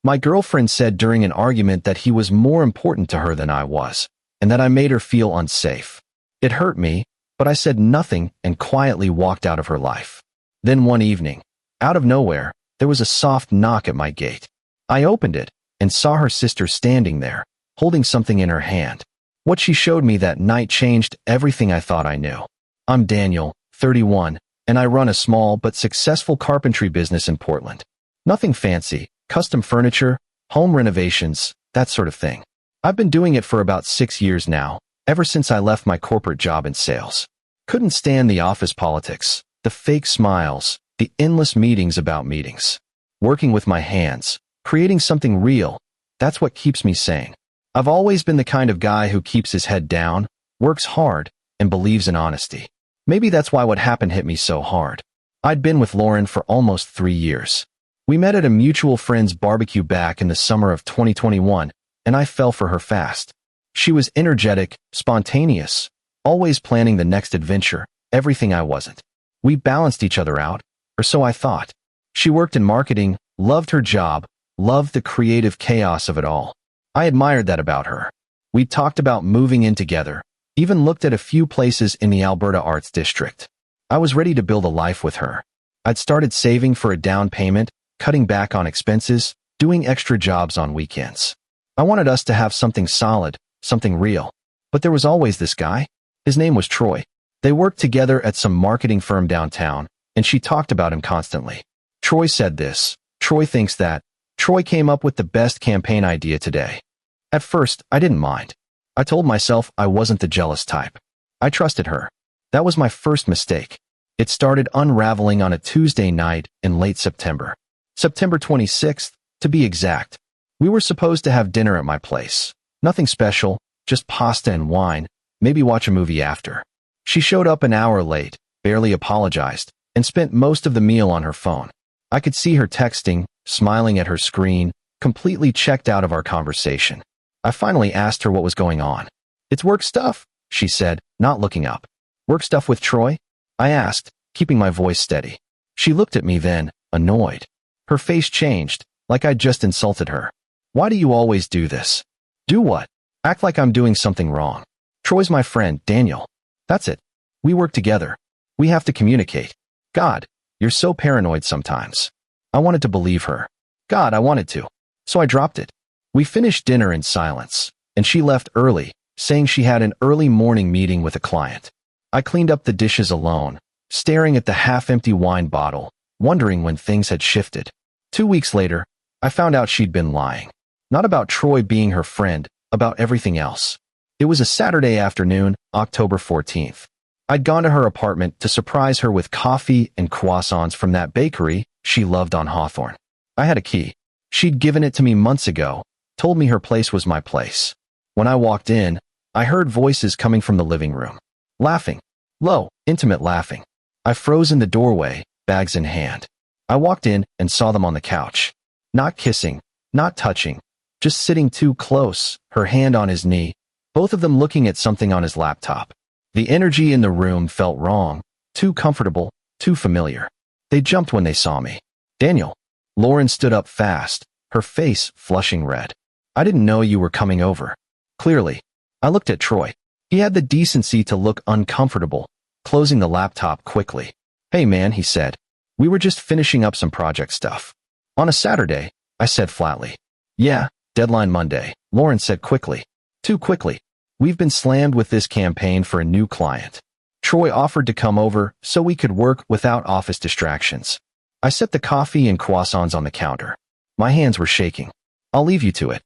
My girlfriend said during an argument that he was more important to her than I was, and that I made her feel unsafe. It hurt me, but I said nothing and quietly walked out of her life. Then one evening, out of nowhere, there was a soft knock at my gate. I opened it and saw her sister standing there, holding something in her hand. What she showed me that night changed everything I thought I knew. I'm Daniel, 31, and I run a small but successful carpentry business in Portland. Nothing fancy, custom furniture, home renovations, that sort of thing. I've been doing it for about 6 years now, ever since I left my corporate job in sales. Couldn't stand the office politics, the fake smiles, the endless meetings about meetings. Working with my hands, creating something real, that's what keeps me sane. I've always been the kind of guy who keeps his head down, works hard, and believes in honesty. Maybe that's why what happened hit me so hard. I'd been with Lauren for almost 3 years. We met at a mutual friend's barbecue back in the summer of 2021, and I fell for her fast. She was energetic, spontaneous, always planning the next adventure, everything I wasn't. We balanced each other out, or so I thought. She worked in marketing, loved her job, loved the creative chaos of it all. I admired that about her. We talked about moving in together, even looked at a few places in the Alberta Arts District. I was ready to build a life with her. I'd started saving for a down payment, cutting back on expenses, doing extra jobs on weekends. I wanted us to have something solid, something real. But there was always this guy. His name was Troy. They worked together at some marketing firm downtown, and she talked about him constantly. Troy said this. Troy thinks that. Troy came up with the best campaign idea today. At first, I didn't mind. I told myself I wasn't the jealous type. I trusted her. That was my first mistake. It started unraveling on a Tuesday night in late September. September 26th, to be exact. We were supposed to have dinner at my place. Nothing special, just pasta and wine, maybe watch a movie after. She showed up an hour late, barely apologized, and spent most of the meal on her phone. I could see her texting, smiling at her screen, completely checked out of our conversation. I finally asked her what was going on. It's work stuff, she said, not looking up. Work stuff with Troy? I asked, keeping my voice steady. She looked at me then, annoyed. Her face changed, like I'd just insulted her. Why do you always do this? Do what? Act like I'm doing something wrong. Troy's my friend, Daniel. That's it. We work together. We have to communicate. God, you're so paranoid sometimes. I wanted to believe her. God, I wanted to. So I dropped it. We finished dinner in silence, and she left early, saying she had an early morning meeting with a client. I cleaned up the dishes alone, staring at the half-empty wine bottle, wondering when things had shifted. 2 weeks later, I found out she'd been lying. Not about Troy being her friend, about everything else. It was a Saturday afternoon, October 14th. I'd gone to her apartment to surprise her with coffee and croissants from that bakery she loved on Hawthorne. I had a key. She'd given it to me months ago, told me her place was my place. When I walked in, I heard voices coming from the living room. Laughing. Low, intimate laughing. I froze in the doorway, bags in hand. I walked in and saw them on the couch. Not kissing, not touching, just sitting too close, her hand on his knee, both of them looking at something on his laptop. The energy in the room felt wrong, too comfortable, too familiar. They jumped when they saw me. Daniel. Lauren stood up fast, her face flushing red. I didn't know you were coming over. Clearly. I looked at Troy. He had the decency to look uncomfortable, closing the laptop quickly. Hey man, he said. We were just finishing up some project stuff. On a Saturday, I said flatly. Yeah, deadline Monday, Lauren said quickly. Too quickly. We've been slammed with this campaign for a new client. Troy offered to come over so we could work without office distractions. I set the coffee and croissants on the counter. My hands were shaking. I'll leave you to it.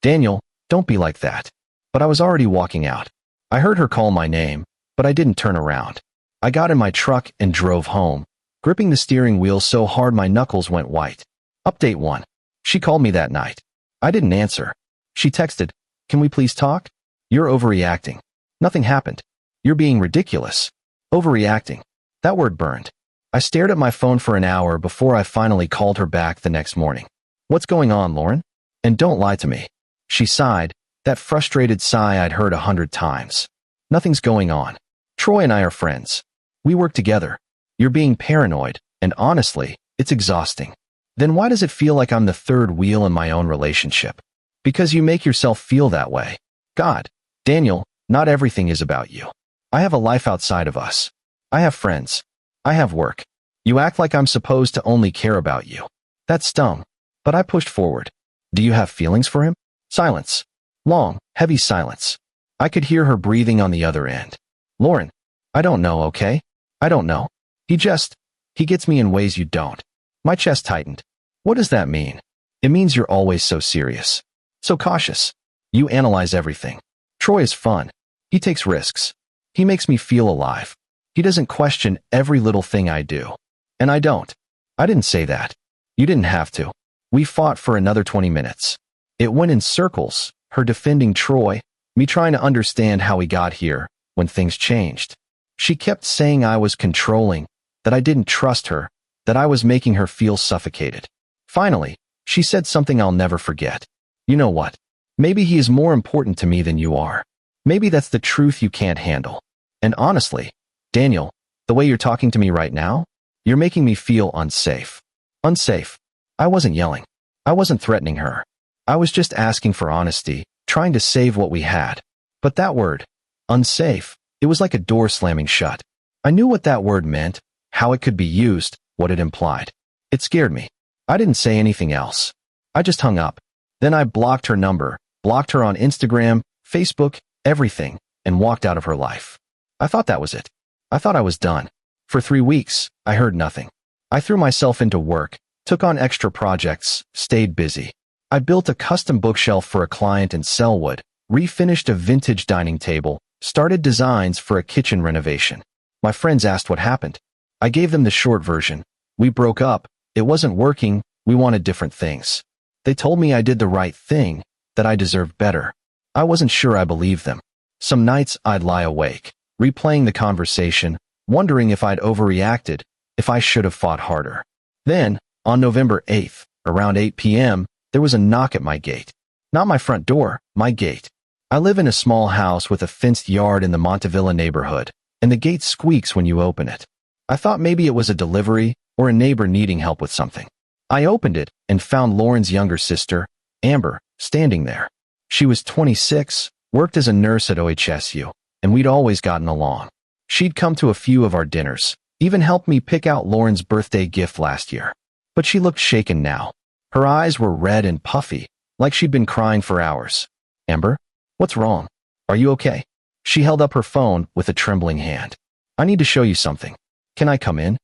Daniel, don't be like that. But I was already walking out. I heard her call my name, but I didn't turn around. I got in my truck and drove home, gripping the steering wheel so hard my knuckles went white. Update 1. She called me that night. I didn't answer. She texted, "Can we please talk? You're overreacting. Nothing happened. You're being ridiculous." Overreacting. That word burned. I stared at my phone for an hour before I finally called her back the next morning. What's going on, Lauren? And don't lie to me. She sighed, that frustrated sigh I'd heard 100 times. Nothing's going on. Troy and I are friends. We work together. You're being paranoid, and honestly, it's exhausting. Then why does it feel like I'm the third wheel in my own relationship? Because you make yourself feel that way. God, Daniel, not everything is about you. I have a life outside of us. I have friends. I have work. You act like I'm supposed to only care about you. That stung. But I pushed forward. Do you have feelings for him? Silence. Long, heavy silence. I could hear her breathing on the other end. Lauren, I don't know, okay? I don't know. He gets me in ways you don't. My chest tightened. What does that mean? It means you're always so serious. So cautious. You analyze everything. Troy is fun. He takes risks. He makes me feel alive. He doesn't question every little thing I do. And I don't. I didn't say that. You didn't have to. We fought for another 20 minutes. It went in circles, her defending Troy, me trying to understand how he got here when things changed. She kept saying I was controlling, that I didn't trust her, that I was making her feel suffocated. Finally, she said something I'll never forget. You know what? Maybe he is more important to me than you are. Maybe that's the truth you can't handle. And honestly, Daniel, the way you're talking to me right now, you're making me feel unsafe. Unsafe. I wasn't yelling. I wasn't threatening her. I was just asking for honesty, trying to save what we had. But that word, unsafe, it was like a door slamming shut. I knew what that word meant, how it could be used, what it implied. It scared me. I didn't say anything else. I just hung up. Then I blocked her number, blocked her on Instagram, Facebook, everything, and walked out of her life. I thought that was it. I thought I was done. For 3 weeks, I heard nothing. I threw myself into work, took on extra projects, stayed busy. I built a custom bookshelf for a client in Selwood, refinished a vintage dining table, started designs for a kitchen renovation. My friends asked what happened. I gave them the short version. We broke up. It wasn't working. We wanted different things. They told me I did the right thing, that I deserved better. I wasn't sure I believed them. Some nights I'd lie awake, replaying the conversation, wondering if I'd overreacted, if I should have fought harder. Then, on November 8th, around 8 p.m., there was a knock at my gate. Not my front door, my gate. I live in a small house with a fenced yard in the Montevilla neighborhood, and the gate squeaks when you open it. I thought maybe it was a delivery or a neighbor needing help with something. I opened it and found Lauren's younger sister, Amber, standing there. She was 26, worked as a nurse at OHSU, and we'd always gotten along. She'd come to a few of our dinners, even helped me pick out Lauren's birthday gift last year. But she looked shaken now. Her eyes were red and puffy, like she'd been crying for hours. Amber, what's wrong? Are you okay? She held up her phone with a trembling hand. I need to show you something. Can I come in?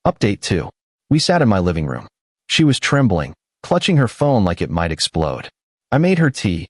Update 2. We sat in my living room. She was trembling, clutching her phone like it might explode. I made her tea,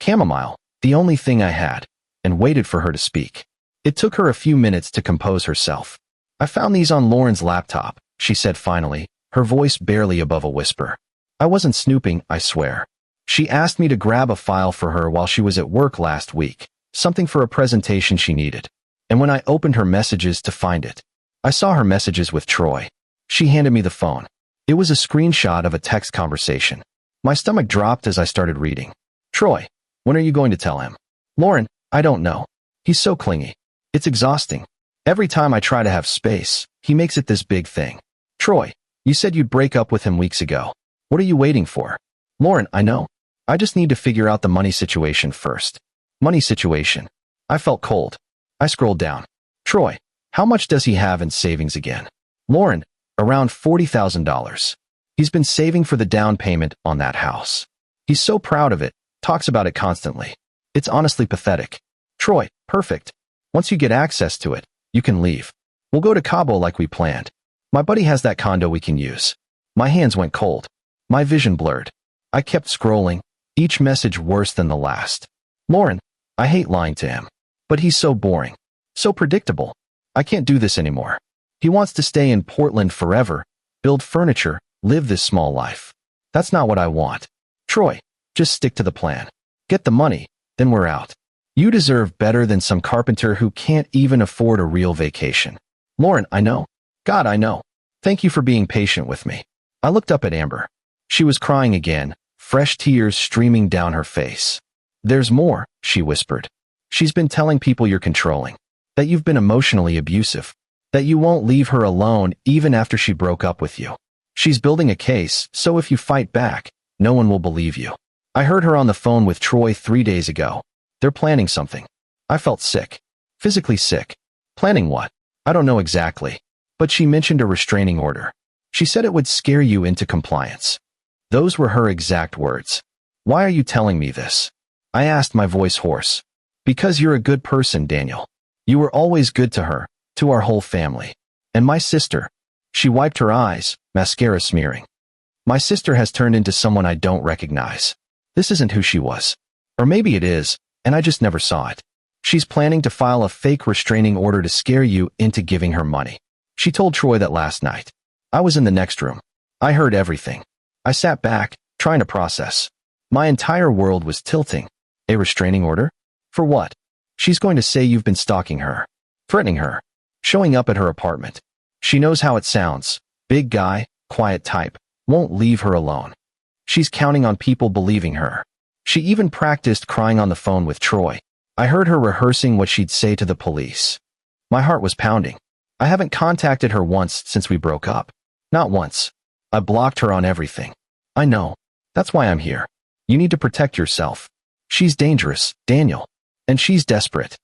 chamomile, the only thing I had, and waited for her to speak. It took her a few minutes to compose herself. I found these on Lauren's laptop, she said finally, her voice barely above a whisper. I wasn't snooping, I swear. She asked me to grab a file for her while she was at work last week, something for a presentation she needed. And when I opened her messages to find it, I saw her messages with Troy. She handed me the phone. It was a screenshot of a text conversation. My stomach dropped as I started reading. Troy, when are you going to tell him? Lauren, I don't know. He's so clingy. It's exhausting. Every time I try to have space, he makes it this big thing. Troy, you said you'd break up with him weeks ago. What are you waiting for? Lauren, I know. I just need to figure out the money situation first. Money situation. I felt cold. I scrolled down. Troy, how much does he have in savings again? Lauren, around $40,000. He's been saving for the down payment on that house. He's so proud of it, talks about it constantly. It's honestly pathetic. Troy, perfect. Once you get access to it, you can leave. We'll go to Cabo like we planned. My buddy has that condo we can use. My hands went cold. My vision blurred. I kept scrolling, each message worse than the last. Lauren, I hate lying to him. But he's so boring. So predictable. I can't do this anymore. He wants to stay in Portland forever, build furniture, live this small life. That's not what I want. Troy, just stick to the plan. Get the money, then we're out. You deserve better than some carpenter who can't even afford a real vacation. Lauren, I know. God, I know. Thank you for being patient with me. I looked up at Amber. She was crying again, fresh tears streaming down her face. There's more, she whispered. She's been telling people you're controlling, that you've been emotionally abusive, that you won't leave her alone even after she broke up with you. She's building a case, so if you fight back, no one will believe you. I heard her on the phone with Troy 3 days ago. They're planning something. I felt sick. Physically sick. Planning what? I don't know exactly. But she mentioned a restraining order. She said it would scare you into compliance. Those were her exact words. Why are you telling me this? I asked, my voice hoarse. Because you're a good person, Daniel. You were always good to her, to our whole family. And my sister. She wiped her eyes, mascara smearing. My sister has turned into someone I don't recognize. This isn't who she was. Or maybe it is, and I just never saw it. She's planning to file a fake restraining order to scare you into giving her money. She told Troy that last night. I was in the next room. I heard everything. I sat back, trying to process. My entire world was tilting. A restraining order? For what? She's going to say you've been stalking her, threatening her, showing up at her apartment. She knows how it sounds. Big guy, quiet type, won't leave her alone. She's counting on people believing her. She even practiced crying on the phone with Troy. I heard her rehearsing what she'd say to the police. My heart was pounding. I haven't contacted her once since we broke up. Not once. I blocked her on everything. I know. That's why I'm here. You need to protect yourself. She's dangerous, Daniel. And she's desperate.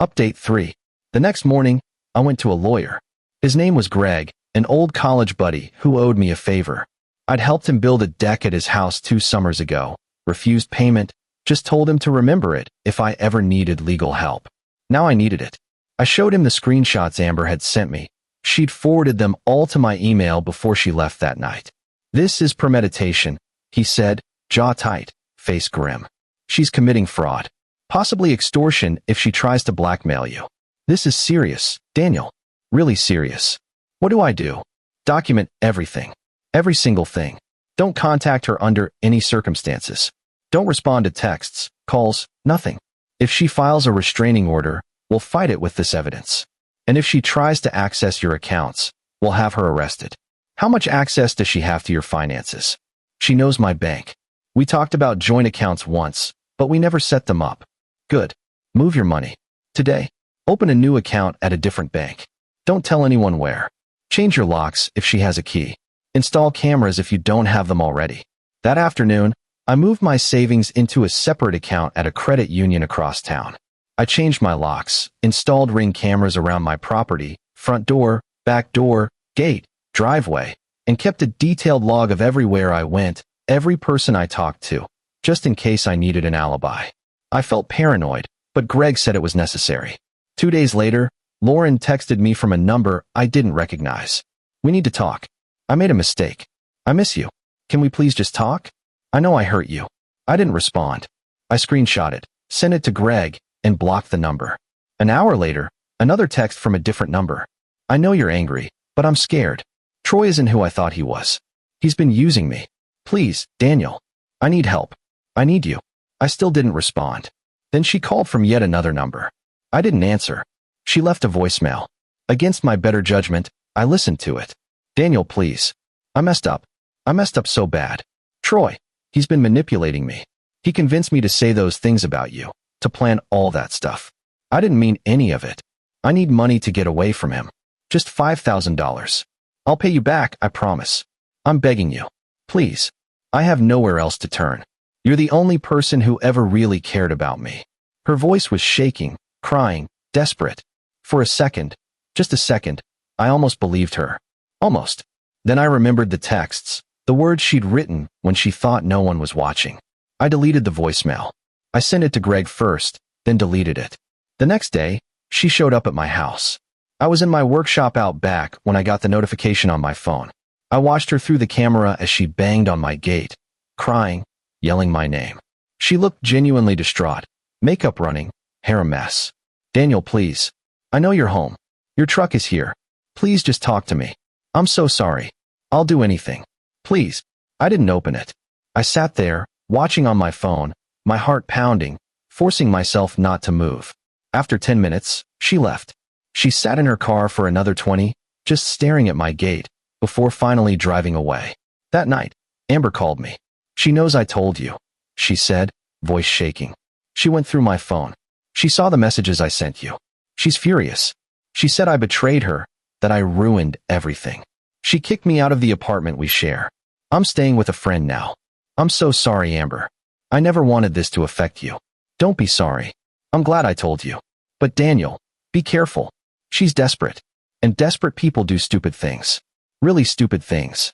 Update 3. The next morning, I went to a lawyer. His name was Greg, an old college buddy who owed me a favor. I'd helped him build a deck at his house 2 summers ago, refused payment, just told him to remember it if I ever needed legal help. Now I needed it. I showed him the screenshots Amber had sent me. She'd forwarded them all to my email before she left that night. This is premeditation, he said, jaw tight, face grim. She's committing fraud. Possibly extortion if she tries to blackmail you. This is serious, Daniel. Really serious. What do I do? Document everything. Every single thing. Don't contact her under any circumstances. Don't respond to texts, calls, nothing. If she files a restraining order, we'll fight it with this evidence. And if she tries to access your accounts, we'll have her arrested. How much access does she have to your finances? She knows my bank. We talked about joint accounts once, but we never set them up. Good. Move your money. Today, open a new account at a different bank. Don't tell anyone where. Change your locks if she has a key. Install cameras if you don't have them already. That afternoon, I moved my savings into a separate account at a credit union across town. I changed my locks, installed Ring cameras around my property, front door, back door, gate, driveway, and kept a detailed log of everywhere I went, every person I talked to, just in case I needed an alibi. I felt paranoid, but Greg said it was necessary. 2 days later, Lauren texted me from a number I didn't recognize. We need to talk. I made a mistake. I miss you. Can we please just talk? I know I hurt you. I didn't respond. I screenshot it, sent it to Greg, and blocked the number. An hour later, another text from a different number. I know you're angry, but I'm scared. Troy isn't who I thought he was. He's been using me. Please, Daniel. I need help. I need you. I still didn't respond. Then she called from yet another number. I didn't answer. She left a voicemail. Against my better judgment, I listened to it. Daniel, please. I messed up. I messed up so bad. Troy, he's been manipulating me. He convinced me to say those things about you, to plan all that stuff. I didn't mean any of it. I need money to get away from him. Just $5,000. I'll pay you back, I promise. I'm begging you. Please. I have nowhere else to turn. You're the only person who ever really cared about me. Her voice was shaking, crying, desperate. For a second, just a second, I almost believed her. Almost. Then I remembered the texts, the words she'd written when she thought no one was watching. I deleted the voicemail. I sent it to Greg first, then deleted it. The next day, she showed up at my house. I was in my workshop out back when I got the notification on my phone. I watched her through the camera as she banged on my gate, crying, yelling my name. She looked genuinely distraught, makeup running, hair a mess. Daniel, please. I know you're home. Your truck is here. Please just talk to me. I'm so sorry. I'll do anything. Please. I didn't open it. I sat there, watching on my phone, my heart pounding, forcing myself not to move. After 10 minutes, she left. She sat in her car for another 20, just staring at my gate, before finally driving away. That night, Amber called me. She knows I told you, she said, voice shaking. She went through my phone. She saw the messages I sent you. She's furious. She said I betrayed her, that I ruined everything. She kicked me out of the apartment we share. I'm staying with a friend now. I'm so sorry, Amber. I never wanted this to affect you. Don't be sorry. I'm glad I told you. But Daniel, be careful. She's desperate. And desperate people do stupid things. Really stupid things.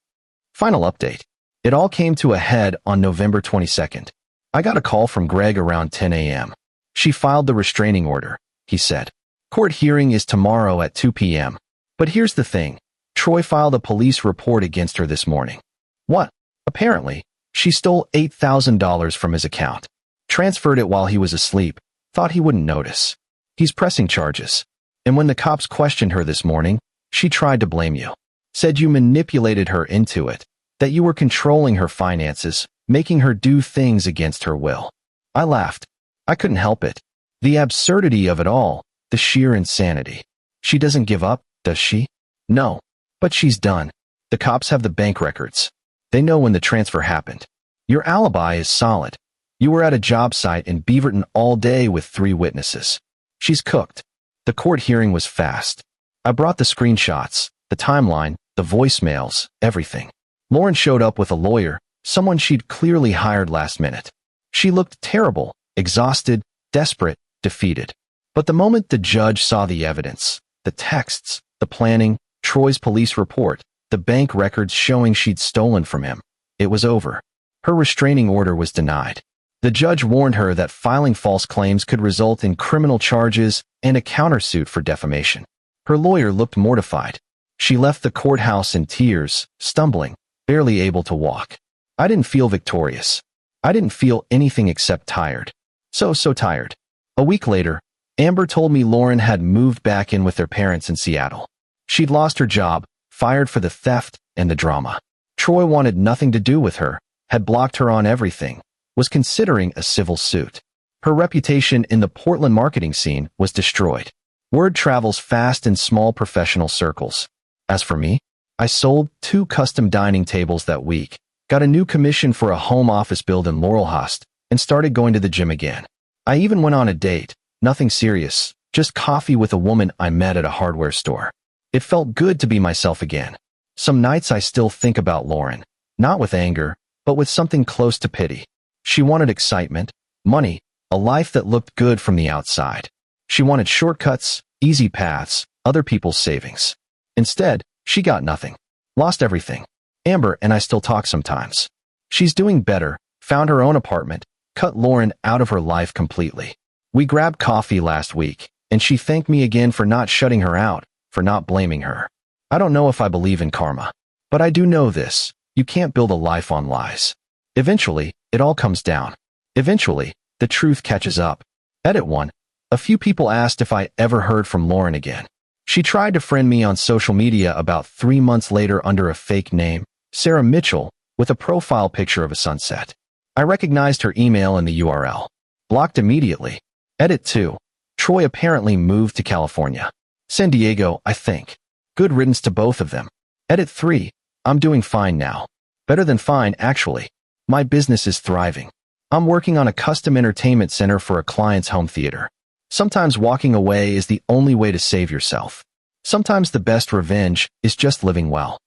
Final update. It all came to a head on November 22nd. I got a call from Greg around 10 a.m. She filed the restraining order, he said. Court hearing is tomorrow at 2 p.m. But here's the thing. Troy filed a police report against her this morning. What? Apparently, she stole $8,000 from his account. Transferred it while he was asleep. Thought he wouldn't notice. He's pressing charges. And when the cops questioned her this morning, she tried to blame you. Said you manipulated her into it. That you were controlling her finances, making her do things against her will. I laughed. I couldn't help it. The absurdity of it all, the sheer insanity. She doesn't give up, does she? No. But she's done. The cops have the bank records. They know when the transfer happened. Your alibi is solid. You were at a job site in Beaverton all day with 3 witnesses. She's cooked. The court hearing was fast. I brought the screenshots, the timeline, the voicemails, everything. Lauren showed up with a lawyer, someone she'd clearly hired last minute. She looked terrible, exhausted, desperate, defeated. But the moment the judge saw the evidence, the texts, the planning, Troy's police report, the bank records showing she'd stolen from him, it was over. Her restraining order was denied. The judge warned her that filing false claims could result in criminal charges and a countersuit for defamation. Her lawyer looked mortified. She left the courthouse in tears, stumbling, barely able to walk. I didn't feel victorious. I didn't feel anything except tired. So tired. A week later, Amber told me Lauren had moved back in with their parents in Seattle. She'd lost her job, fired for the theft and the drama. Troy wanted nothing to do with her, had blocked her on everything, was considering a civil suit. Her reputation in the Portland marketing scene was destroyed. Word travels fast in small professional circles. As for me, I sold 2 custom dining tables that week, got a new commission for a home office build in Laurelhurst, and started going to the gym again. I even went on a date, nothing serious, just coffee with a woman I met at a hardware store. It felt good to be myself again. Some nights I still think about Lauren, not with anger, but with something close to pity. She wanted excitement, money, a life that looked good from the outside. She wanted shortcuts, easy paths, other people's savings. Instead, she got nothing. Lost everything. Amber and I still talk sometimes. She's doing better, found her own apartment, cut Lauren out of her life completely. We grabbed coffee last week, and she thanked me again for not shutting her out, for not blaming her. I don't know if I believe in karma. But I do know this. You can't build a life on lies. Eventually, it all comes down. Eventually, the truth catches up. Edit 1. A few people asked if I ever heard from Lauren again. She tried to friend me on social media about 3 months later under a fake name, Sarah Mitchell, with a profile picture of a sunset. I recognized her email and the URL. Blocked immediately. Edit 2. Troy apparently moved to California. San Diego, I think. Good riddance to both of them. Edit 3. I'm doing fine now. Better than fine, actually. My business is thriving. I'm working on a custom entertainment center for a client's home theater. Sometimes walking away is the only way to save yourself. Sometimes the best revenge is just living well.